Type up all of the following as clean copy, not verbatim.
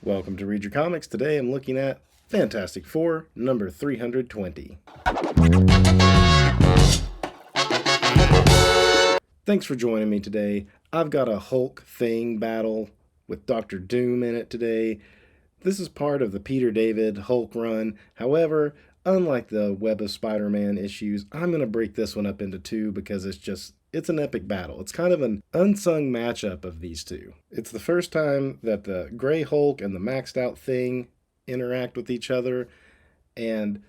Welcome to Read Your Comics. Today I'm looking at Fantastic Four, number 320. Thanks for joining me today. I've got a Hulk Thing battle with Dr. Doom in it today. This is part of the Peter David Hulk run. However, unlike the Web of Spider-Man issues, I'm going to break this one up into two because it's an epic battle. It's kind of an unsung matchup of these two. It's the first time that the Gray Hulk and the maxed out Thing interact with each other, and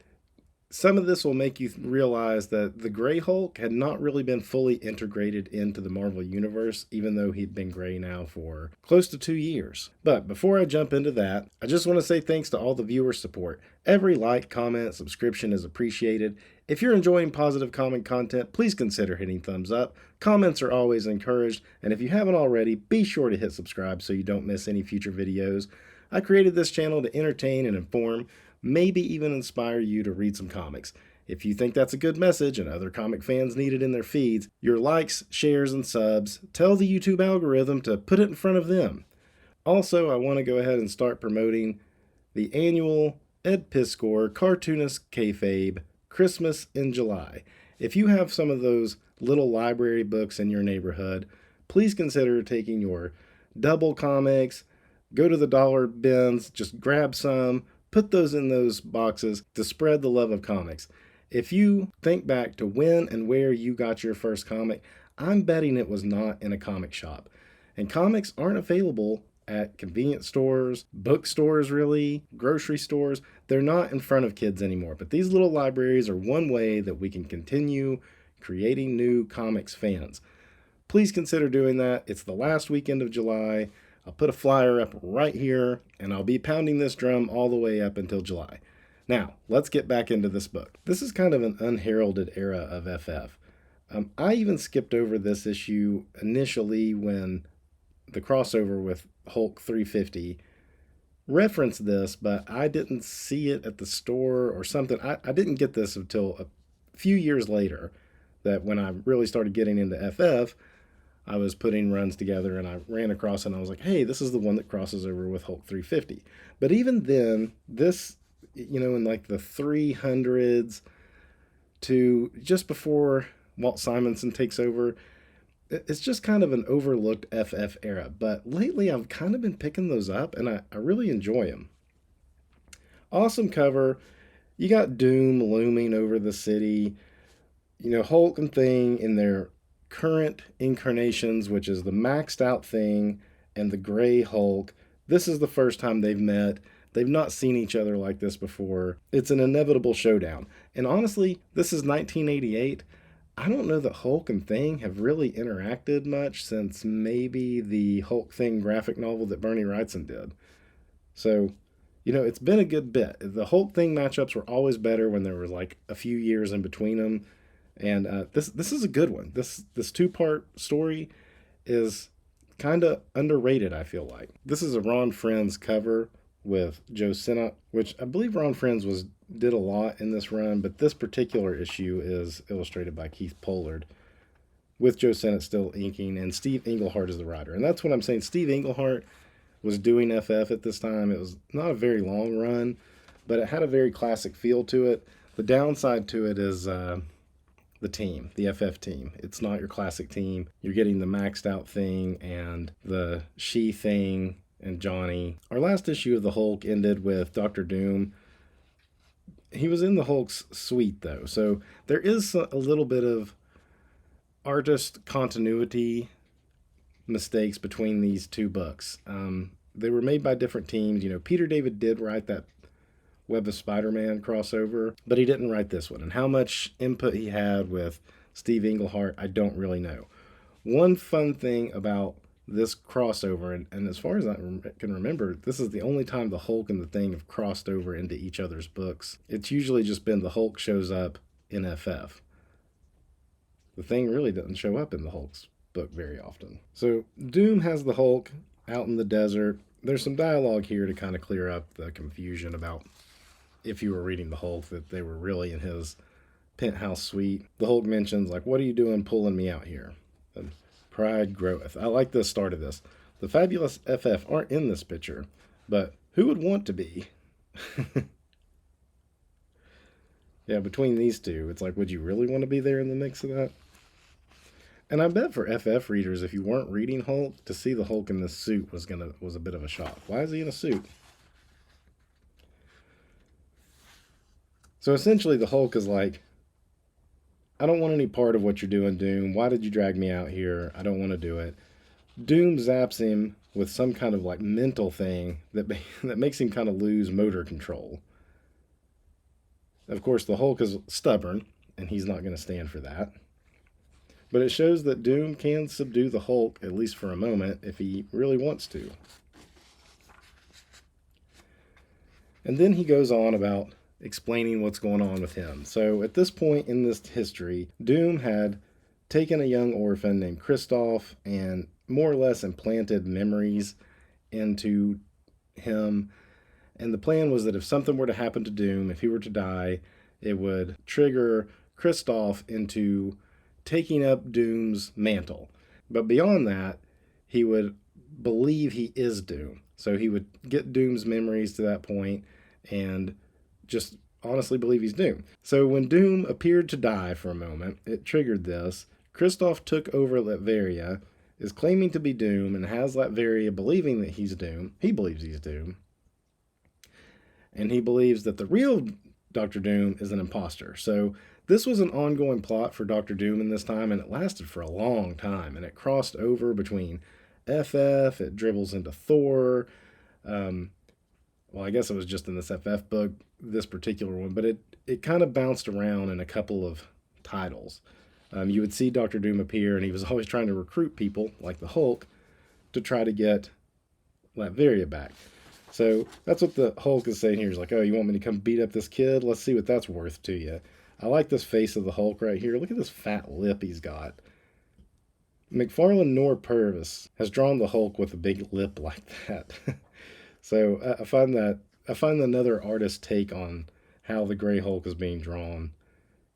some of this will make you realize that the Gray Hulk had not really been fully integrated into the Marvel Universe, even though he'd been gray now for close to 2 years. But before I jump into that, I just want to say thanks to all the viewer support. Every like, comment, subscription is appreciated. If you're enjoying positive comic content, please consider hitting thumbs up. Comments are always encouraged, and if you haven't already, be sure to hit subscribe so you don't miss any future videos. I created this channel to entertain and inform, maybe even inspire you to read some comics. If you think that's a good message and other comic fans need it in their feeds, your likes, shares, and subs tell the YouTube algorithm to put it in front of them. Also, I want to go ahead and start promoting the annual Ed Piskor Cartoonist Kayfabe Christmas in July. If you have some of those little library books in your neighborhood, please consider taking your double comics, go to the dollar bins, just grab some, put those in those boxes to spread the love of comics. If you think back to when and where you got your first comic, I'm betting it was not in a comic shop. And comics aren't available at convenience stores, bookstores really, grocery stores. They're not in front of kids anymore. But these little libraries are one way that we can continue creating new comics fans. Please consider doing that. It's the last weekend of July. I'll put a flyer up right here, and I'll be pounding this drum all the way up until July. Now, let's get back into this book. This is kind of an unheralded era of FF. I even skipped over this issue initially when the crossover with Hulk 350 referenced this, but I didn't see it at the store or something. I didn't get this until a few years later, that when I really started getting into FF, I was putting runs together and I ran across it and I was like, hey, this is the one that crosses over with Hulk 350. But even then, this, in like the 300s to just before Walt Simonson takes over, it's just kind of an overlooked FF era. But lately I've kind of been picking those up and I really enjoy them. Awesome cover. You got Doom looming over the city. Hulk and Thing in their current incarnations, which is the maxed out Thing and the Gray Hulk. This is the first time they've met. They've not seen each other like this before. It's an inevitable showdown. And honestly, this is 1988. I don't know that Hulk and Thing have really interacted much since maybe the Hulk Thing graphic novel that Bernie Wrightson did. So, it's been a good bit. The Hulk Thing matchups were always better when there was like a few years in between them. And this is a good one. This two-part story is kind of underrated, I feel like. This is a Ron Frenz cover with Joe Sinnott, which I believe Ron Frenz did a lot in this run, but this particular issue is illustrated by Keith Pollard, with Joe Sinnott still inking, and Steve Englehart is the writer. And that's what I'm saying. Steve Englehart was doing FF at this time. It was not a very long run, but it had a very classic feel to it. The downside to it is the team, the FF team. It's not your classic team. You're getting the maxed out Thing and the She Thing and Johnny. Our last issue of the Hulk ended with Dr. Doom. He was in the Hulk's suite though, so there is a little bit of artist continuity mistakes between these two books. They were made by different teams. Peter David did write that Web of Spider-Man crossover, but he didn't write this one. And how much input he had with Steve Englehart, I don't really know. One fun thing about this crossover, and as far as I can remember, this is the only time the Hulk and the Thing have crossed over into each other's books. It's usually just been the Hulk shows up in FF. The Thing really doesn't show up in the Hulk's book very often. So Doom has the Hulk out in the desert. There's some dialogue here to kind of clear up the confusion about if you were reading the Hulk, that they were really in his penthouse suite. The Hulk mentions, like, what are you doing pulling me out here? And pride groweth. I like the start of this. The fabulous FF aren't in this picture, but Who would want to be? Yeah, between these two, it's like, would you really want to be there in the mix of that? And I bet for FF readers, if you weren't reading Hulk, to see the Hulk in this suit was a bit of a shock. Why is he in a suit? So essentially, the Hulk is like, I don't want any part of what you're doing, Doom. Why did you drag me out here? I don't want to do it. Doom zaps him with some kind of like mental thing that makes him kind of lose motor control. Of course, the Hulk is stubborn, and he's not going to stand for that. But it shows that Doom can subdue the Hulk, at least for a moment, if he really wants to. And then he goes on about explaining what's going on with him. So at this point in this history, Doom had taken a young orphan named Kristoff and more or less implanted memories into him. And the plan was that if something were to happen to Doom, if he were to die, it would trigger Kristoff into taking up Doom's mantle. But beyond that, he would believe he is Doom. So he would get Doom's memories to that point and just honestly believe he's Doom. So when Doom appeared to die for a moment, it triggered this. Kristoff took over Latveria, is claiming to be Doom, and has Latveria believing that he's Doom. He believes he's Doom. And he believes that the real Doctor Doom is an imposter. So this was an ongoing plot for Doctor Doom in this time, and it lasted for a long time. And it crossed over between FF, it dribbles into Thor. Well, I guess it was just in this FF book, this particular one, but it kind of bounced around in a couple of titles. You would see Doctor Doom appear, and he was always trying to recruit people, like the Hulk, to try to get Latveria back. So that's what the Hulk is saying here. He's like, oh, you want me to come beat up this kid? Let's see what that's worth to you. I like this face of the Hulk right here. Look at this fat lip he's got. McFarlane nor Purvis has drawn the Hulk with a big lip like that. So I find another artist's take on how the Gray Hulk is being drawn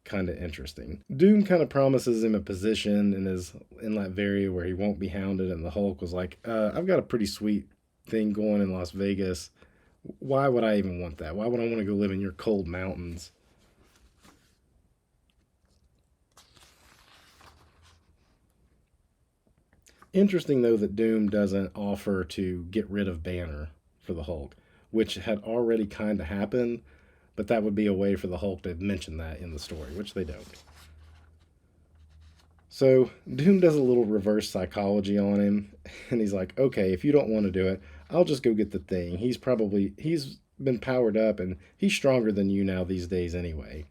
kind of interesting. Doom kind of promises him a position in Latveria where he won't be hounded, and the Hulk was like, I've got a pretty sweet thing going in Las Vegas. Why would I even want that? Why would I want to go live in your cold mountains? Interesting, though, that Doom doesn't offer to get rid of Banner for the Hulk, which had already kind of happened, but that would be a way for the Hulk to mention that in the story, which they don't. So Doom does a little reverse psychology on him, and he's like, okay, if you don't want to do it, I'll just go get the thing. He's been powered up, and he's stronger than you now these days anyway.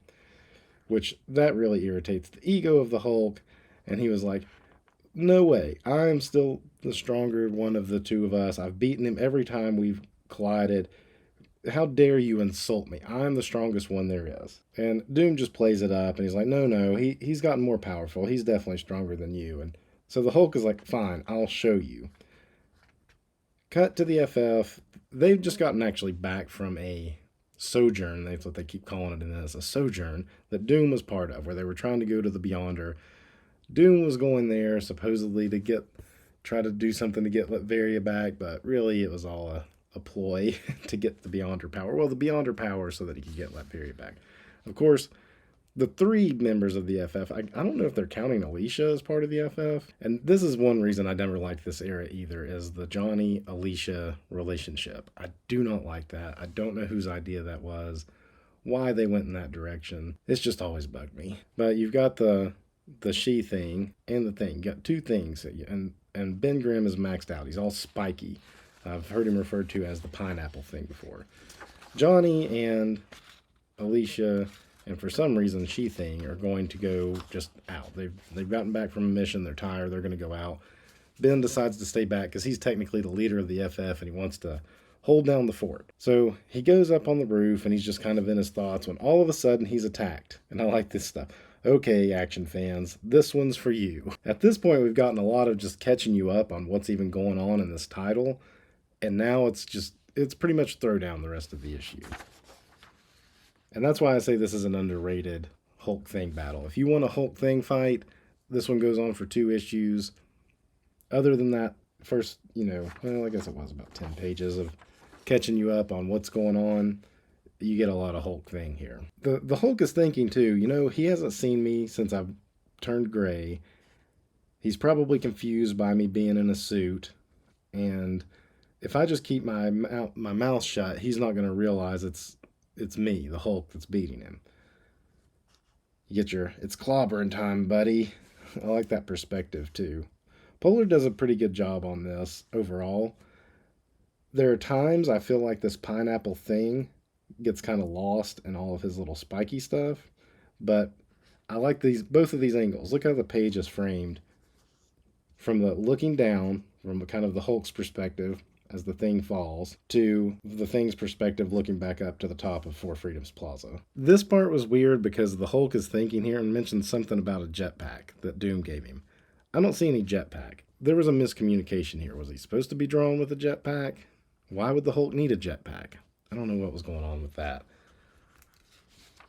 Which, that really irritates the ego of the Hulk, and he was like, no way, I'm still the stronger one of the two of us. I've beaten him every time we've collided. How dare you insult me? I'm the strongest one there is. And Doom just plays it up, and he's like, no, he's gotten more powerful. He's definitely stronger than you. And so the Hulk is like, fine, I'll show you. Cut to the FF. They've just gotten actually back from a sojourn. That's what they keep calling it in this, a sojourn that Doom was part of, where they were trying to go to the Beyonder. Doom was going there supposedly to try to do something to get Latveria back, but really it was all a ploy to get the Beyonder power. Well, the Beyonder power so that he could get Latveria back. Of course, the three members of the FF, I don't know if they're counting Alicia as part of the FF. And this is one reason I never liked this era either, is the Johnny-Alicia relationship. I do not like that. I don't know whose idea that was, why they went in that direction. It's just always bugged me. But you've got the she thing and the thing. You got two things. And Ben Grimm is maxed out. He's all spiky. I've heard him referred to as the pineapple thing before. Johnny and Alicia, and for some reason she thing, are going to go just out. They've gotten back from a mission. They're tired. They're going to go out. Ben decides to stay back because he's technically the leader of the FF and he wants to hold down the fort. So he goes up on the roof and he's just kind of in his thoughts when all of a sudden he's attacked. And I like this stuff. Okay, action fans, this one's for you. At this point, we've gotten a lot of just catching you up on what's even going on in this title. And now it's pretty much throwdown the rest of the issue. And that's why I say this is an underrated Hulk Thing battle. If you want a Hulk Thing fight, this one goes on for 2 issues. Other than that, first, well, I guess it was about 10 pages of catching you up on what's going on. You get a lot of Hulk thing here. The Hulk is thinking too, he hasn't seen me since I've turned gray. He's probably confused by me being in a suit, and if I just keep my mouth shut, he's not going to realize it's me, the Hulk, that's beating him. You get it's clobbering time, buddy. I like that perspective too. Polar does a pretty good job on this overall. There are times I feel like this pineapple thing gets kind of lost in all of his little spiky stuff, but I like both of these angles. Look how the page is framed from the looking down from kind of the Hulk's perspective as the thing falls to the thing's perspective looking back up to the top of Four Freedoms Plaza. This part was weird because the Hulk is thinking here and mentions something about a jetpack that Doom gave him. I don't see any jetpack. There was a miscommunication here. Was he supposed to be drawn with a jetpack? Why would the Hulk need a jetpack? I don't know what was going on with that.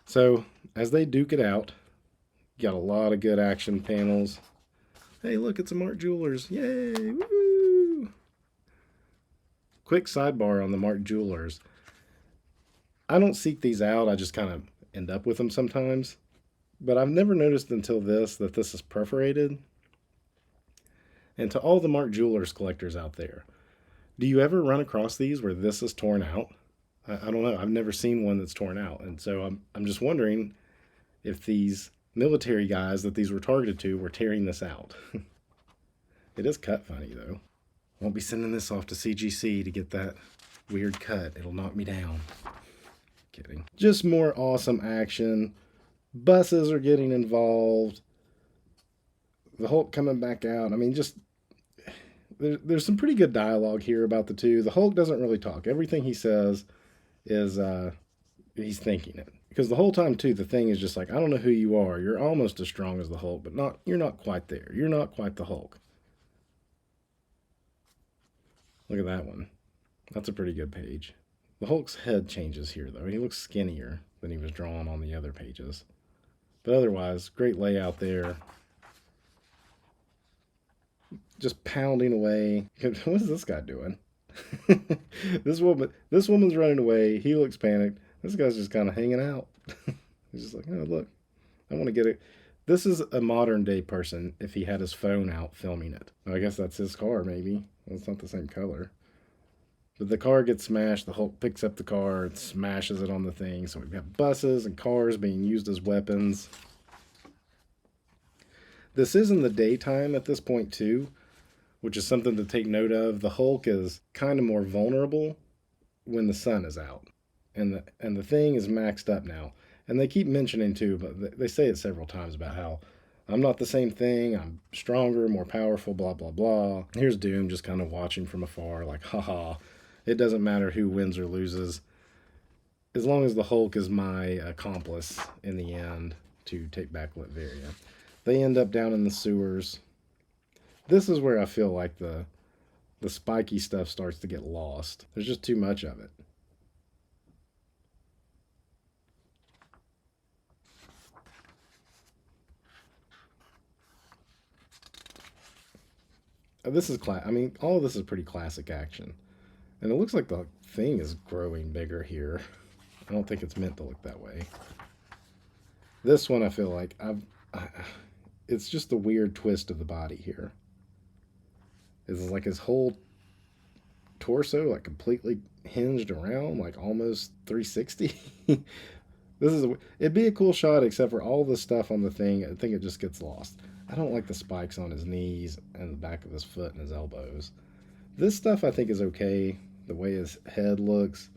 So, as they duke it out, got a lot of good action panels. Hey, look, it's a Mark Jewelers. Yay! Woo! Quick sidebar on the Mark Jewelers. I don't seek these out. I just kind of end up with them sometimes. But I've never noticed until that this is perforated. And to all the Mark Jewelers collectors out there, do you ever run across these where this is torn out? I don't know. I've never seen one that's torn out. And so I'm just wondering if these military guys that these were targeted to were tearing this out. It is cut funny, though. Won't be sending this off to CGC to get that weird cut. It'll knock me down. Kidding. Just more awesome action. Buses are getting involved. The Hulk coming back out. I mean, just... There's some pretty good dialogue here about the two. The Hulk doesn't really talk. Everything he says is he's thinking it. Because the whole time, too, the thing is just like, I don't know who you are. You're almost as strong as the Hulk, but you're not quite there. You're not quite the Hulk. Look at that one. That's a pretty good page. The Hulk's head changes here, though. He looks skinnier than he was drawn on the other pages. But otherwise, great layout there. Just pounding away. What is this guy doing? This woman's running away. He looks panicked. This guy's just kind of hanging out. He's just like, oh, look, I want to get it. This is a modern day person if he had his phone out filming it. I guess that's his car, maybe. Well, it's not the same color. But the car gets smashed. The Hulk picks up the car and smashes it on the thing. So we've got buses and cars being used as weapons. This is in the daytime at this point, too, which is something to take note of. The Hulk is kind of more vulnerable when the sun is out. And the thing is maxed up now. And they keep mentioning, too, but they say it several times about how I'm not the same thing, I'm stronger, more powerful, blah, blah, blah. Here's Doom just kind of watching from afar, like, haha, it doesn't matter who wins or loses. As long as the Hulk is my accomplice in the end to take back Latveria. They end up down in the sewers. This is where I feel like the spiky stuff starts to get lost. There's just too much of it. This is all of this is pretty classic action. And it looks like the thing is growing bigger here. I don't think it's meant to look that way. This one I feel like it's just the weird twist of the body here. It's like his whole torso like completely hinged around, like almost 360. It'd be a cool shot except for all the stuff on the thing. I think it just gets lost. I don't like the spikes on his knees and the back of his foot and his elbows. This stuff I think is okay. The way his head looks.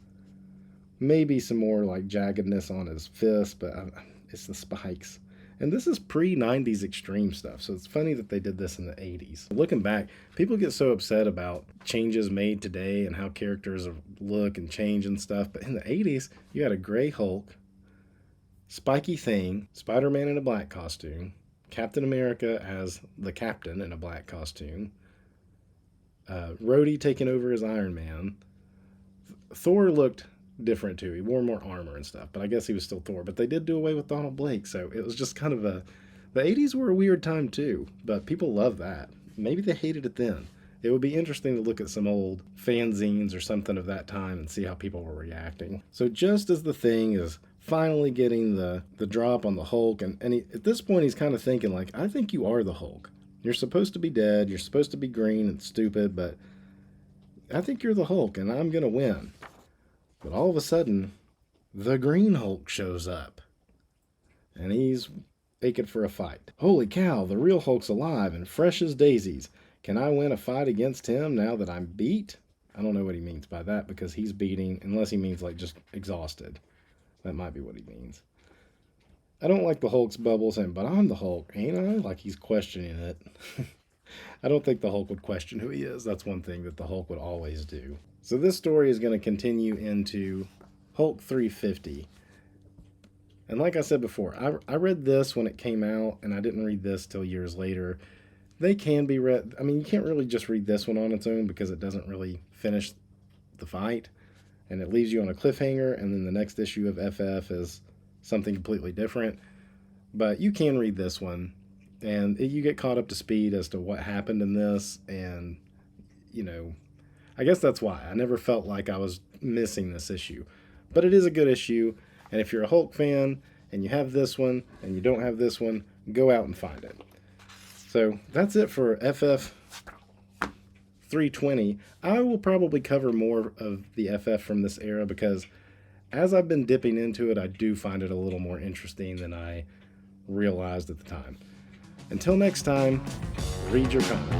Maybe some more like jaggedness on his fist, but it's the spikes. And this is pre-90s extreme stuff, so it's funny that they did this in the 80s. Looking back, people get so upset about changes made today and how characters look and change and stuff, but in the 80s, you had a gray Hulk, spiky thing, Spider-Man in a black costume, Captain America as the captain in a black costume, Rhodey taking over as Iron Man. Thor looked different too. He wore more armor and stuff, but I guess he was still Thor. But they did do away with Donald Blake, so it was just kind of the 80s were a weird time too, but people love that. Maybe they hated it then. It would be interesting to look at some old fanzines or something of that time and see how people were reacting. So just as the Thing is finally getting the drop on the Hulk, and at this point he's kind of thinking like, I think you are the Hulk. You're supposed to be dead, you're supposed to be green and stupid, but I think you're the Hulk and I'm going to win. But all of a sudden, the Green Hulk shows up. And he's aching for a fight. Holy cow, the real Hulk's alive and fresh as daisies. Can I win a fight against him now that I'm beat? I don't know what he means by that because he's beating, unless he means like just exhausted. That might be what he means. I don't like the Hulk's bubble saying, but I'm the Hulk, ain't I? Like he's questioning it. I don't think the Hulk would question who he is. That's one thing that the Hulk would always do. So this story is going to continue into Hulk 350. And like I said before, I read this when it came out, and I didn't read this till years later. They can be read. I mean, you can't really just read this one on its own because it doesn't really finish the fight. And it leaves you on a cliffhanger, and then the next issue of FF is something completely different. But you can read this one, and you get caught up to speed as to what happened in this, and, you know, I guess that's why. I never felt like I was missing this issue. But it is a good issue, and if you're a Hulk fan, and you have this one, and you don't have this one, go out and find it. So that's it for FF 320. I will probably cover more of the FF from this era because as I've been dipping into it, I do find it a little more interesting than I realized at the time. Until next time, read your comics.